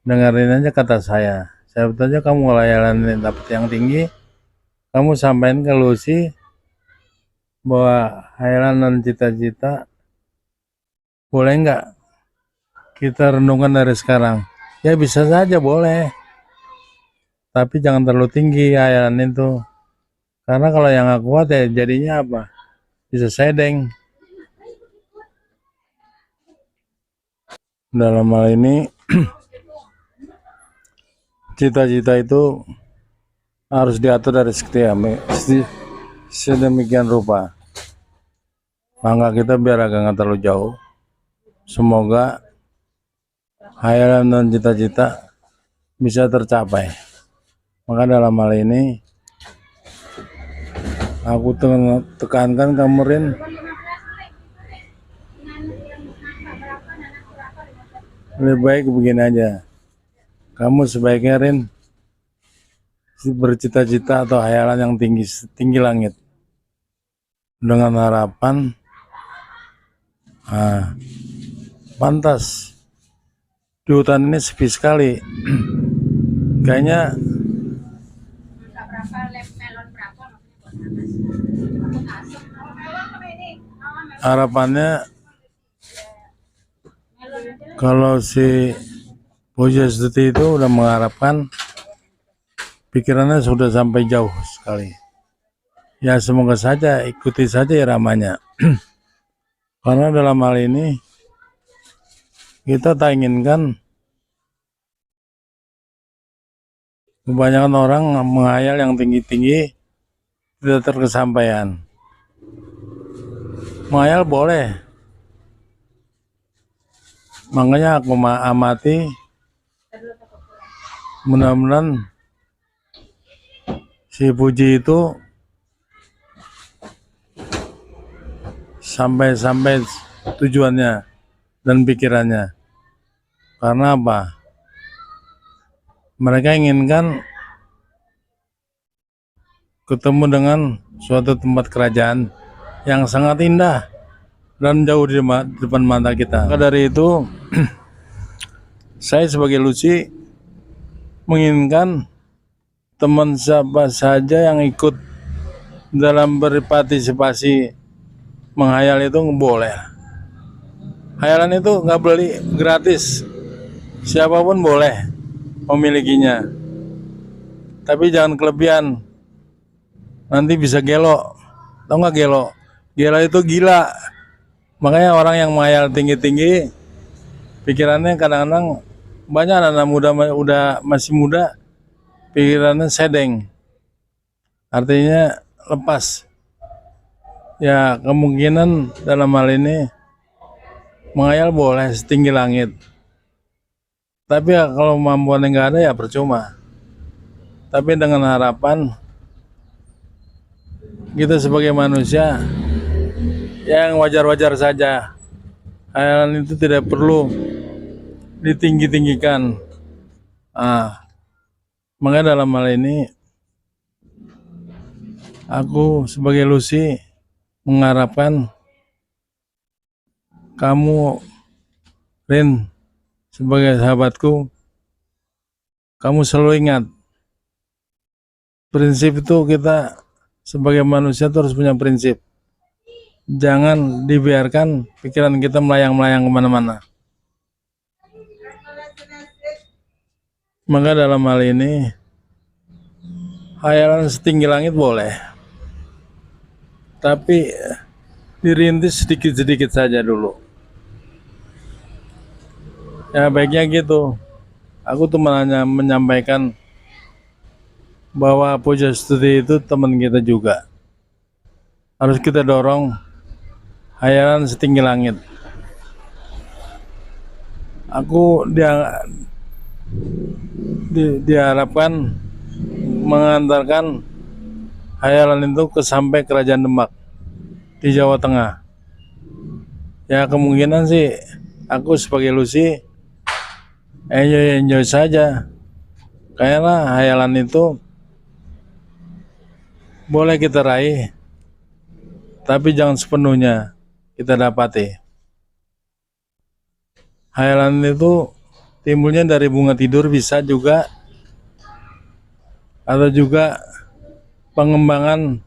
dengerin aja kata saya. Saya aja kamu layanan dapat yang tinggi, kamu sampaikan ke Lucy bahwa hayalan dan cita-cita boleh nggak kita renungkan dari sekarang. Ya bisa saja boleh, tapi jangan terlalu tinggi hayalan itu. Karena kalau yang nggak kuat ya jadinya apa? Bisa sedeng. Dalam hal ini cita-cita itu harus diatur dari sedemikian rupa. Maka kita biar agak nggak terlalu jauh. Semoga hayalan dan cita-cita bisa tercapai. Maka dalam hal ini aku tekankan kamu Rin, lebih baik begini aja. Kamu sebaiknya Rin bercita-cita atau hayalan yang tinggi langit dengan harapan pantas di hutan ini sepi sekali. Kayaknya harapannya kalau si Pujastuti itu udah mengharapkan, pikirannya sudah sampai jauh sekali. Ya semoga saja, ikuti saja iramanya. Karena dalam hal ini kita tak inginkan kebanyakan orang menghayal yang tinggi-tinggi tidak terkesampaian. Menghayal boleh, makanya aku amati, mudah-mudahan si Puji itu sampai tujuannya dan pikirannya. Karena apa? Mereka inginkan ketemu dengan suatu tempat kerajaan yang sangat indah dan jauh di depan mata kita. Maka dari itu saya sebagai Lucy menginginkan teman siapa saja yang ikut dalam berpartisipasi menghayal itu boleh. Hayalan itu nggak beli, gratis. Siapapun boleh memilikinya. Tapi jangan kelebihan. Nanti bisa gelo. Tahu nggak gelo? Gelo itu gila. Makanya orang yang menghayal tinggi-tinggi, pikirannya kadang-kadang banyak anak muda masih muda, pikirannya sedeng. Artinya lepas. Ya kemungkinan dalam hal ini menghayal boleh setinggi langit. Tapi ya, kalau kemampuan yang nggak ada ya percuma. Tapi dengan harapan kita sebagai manusia yang wajar-wajar saja. Hayalan itu tidak perlu ditinggi-tinggikan. Maka dalam hal ini aku sebagai Lucy mengharapkan kamu Rin sebagai sahabatku, kamu selalu ingat prinsip itu. Kita sebagai manusia terus punya prinsip. Jangan dibiarkan pikiran kita melayang-melayang kemana-mana. Maka dalam hal ini hayalan setinggi langit boleh, tapi dirintis sedikit-sedikit saja dulu. Ya baiknya gitu. Aku tuh hanya menyampaikan bahwa Pujastuti itu teman kita juga. Harus kita dorong hayalan setinggi langit. Aku diharapkan mengantarkan hayalan itu sampai Kerajaan Demak di Jawa Tengah. Ya kemungkinan sih aku sebagai Lucy enjoy saja. Kayaknya hayalan itu boleh kita raih, tapi jangan sepenuhnya kita dapati. Hayalan itu timbulnya dari bunga tidur bisa juga, atau juga pengembangan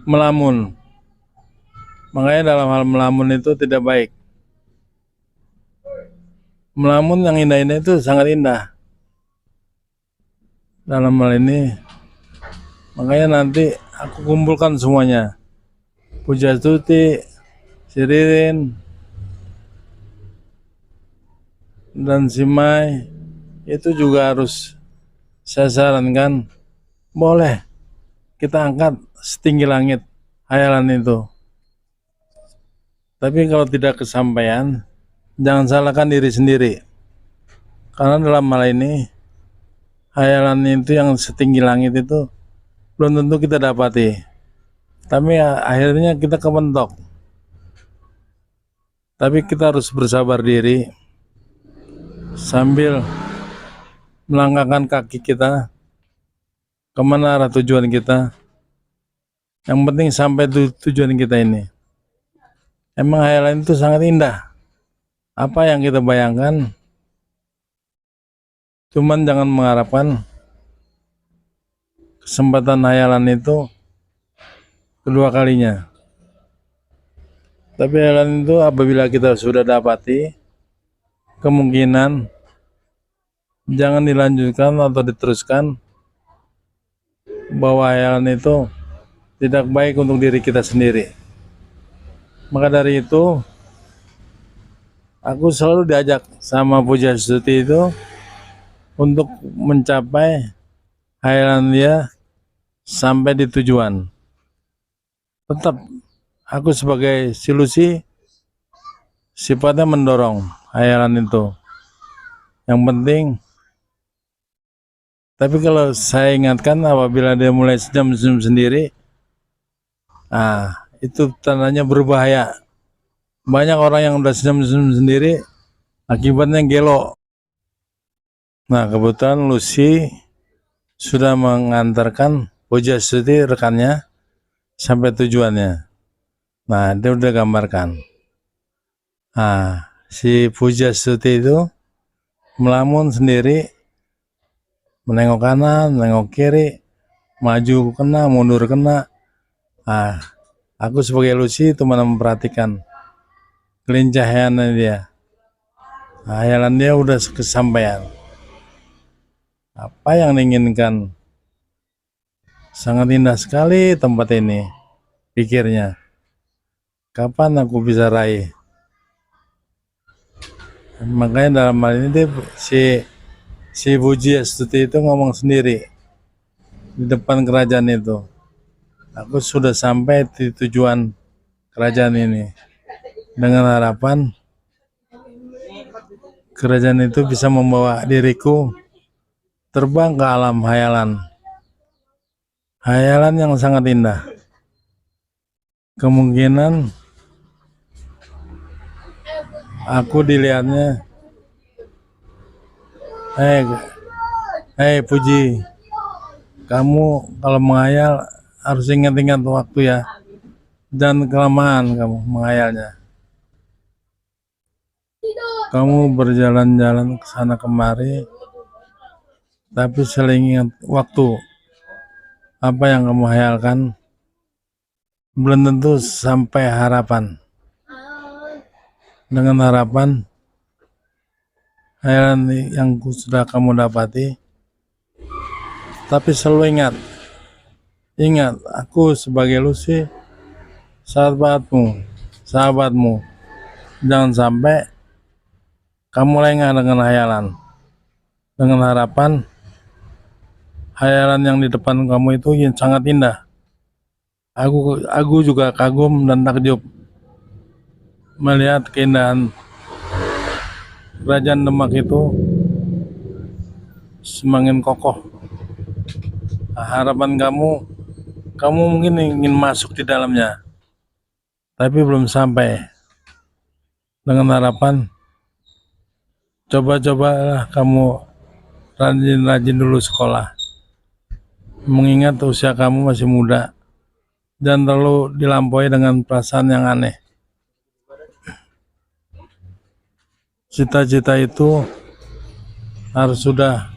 melamun. Makanya dalam hal melamun itu tidak baik. Melamun yang indah-indah itu sangat indah dalam hal ini. Makanya nanti aku kumpulkan semuanya. Pujastuti, si Ririn, dan si Mai itu juga harus saya sarankan, boleh kita angkat setinggi langit hayalan itu. Tapi kalau tidak kesampaian, jangan salahkan diri sendiri. Karena dalam hal ini, hayalan itu yang setinggi langit itu belum tentu kita dapati. Tapi akhirnya kita kementok. Tapi kita harus bersabar diri sambil melangkahkan kaki kita kemana arah tujuan kita. Yang penting sampai tujuan kita ini. Emang hayalan itu sangat indah. Apa yang kita bayangkan, cuman jangan mengharapkan kesempatan hayalan itu kedua kalinya. Tapi hayalan itu apabila kita sudah dapati, kemungkinan jangan dilanjutkan atau diteruskan, bahwa hayalan itu tidak baik untuk diri kita sendiri. Maka dari itu, aku selalu diajak sama Pujastuti itu untuk mencapai hayalan dia sampai di tujuan. Tetap aku sebagai silusi sifatnya mendorong hayalan itu. Yang penting, tapi kalau saya ingatkan apabila dia mulai senyum-senyum sendiri, itu tandanya berbahaya. Banyak orang yang udah senyum-senyum sendiri, akibatnya gelo. Nah, kebetulan Lucy sudah mengantarkan Pujastuti rekannya sampai tujuannya. Nah, dia udah gambarkan. Si Pujastuti itu melamun sendiri, menengok kanan, menengok kiri, maju kena, mundur kena. Aku sebagai Lucy itu mana memperhatikan kelincahannya dia. Hayalan dia udah kesampaian. Apa yang diinginkan? Sangat indah sekali tempat ini, pikirnya. Kapan aku bisa raih? Makanya dalam hal ini si Pujastuti itu ngomong sendiri di depan kerajaan itu. Aku sudah sampai di tujuan kerajaan ini, dengan harapan kerajaan itu bisa membawa diriku terbang ke alam hayalan. Hayalan yang sangat indah. Kemungkinan aku dilihatnya, Puji, kamu kalau menghayal harus ingat-ingat waktu ya. Dan kelamaan kamu menghayalnya. Kamu berjalan-jalan ke sana kemari, tapi selalu ingat waktu. Apa yang kamu hayalkan belum tentu sampai harapan. Dengan harapan hayalan yang sudah kamu dapati, tapi selalu ingat aku sebagai Lucy, sahabatmu. Jangan sampai kamu lengah dengan hayalan, dengan harapan hayalan yang di depan kamu itu yang sangat indah. Aku juga kagum dan takjub melihat keindahan kerajaan Demak itu semakin kokoh. Harapan kamu mungkin ingin masuk di dalamnya, tapi belum sampai. Dengan harapan Coba-cobalah kamu rajin-rajin dulu sekolah. Mengingat usia kamu masih muda. Jangan terlalu dilampaui dengan perasaan yang aneh. Cita-cita itu harus sudah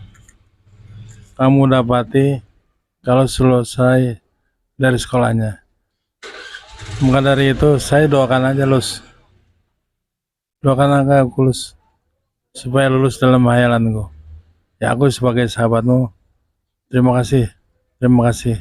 kamu dapati kalau selesai dari sekolahnya. Maka dari itu saya doakan aja lulus. Doakan aja aku lulus. Supaya lulus dalam hayalanku. Ya aku sebagai sahabatmu. Terima kasih. Terima kasih.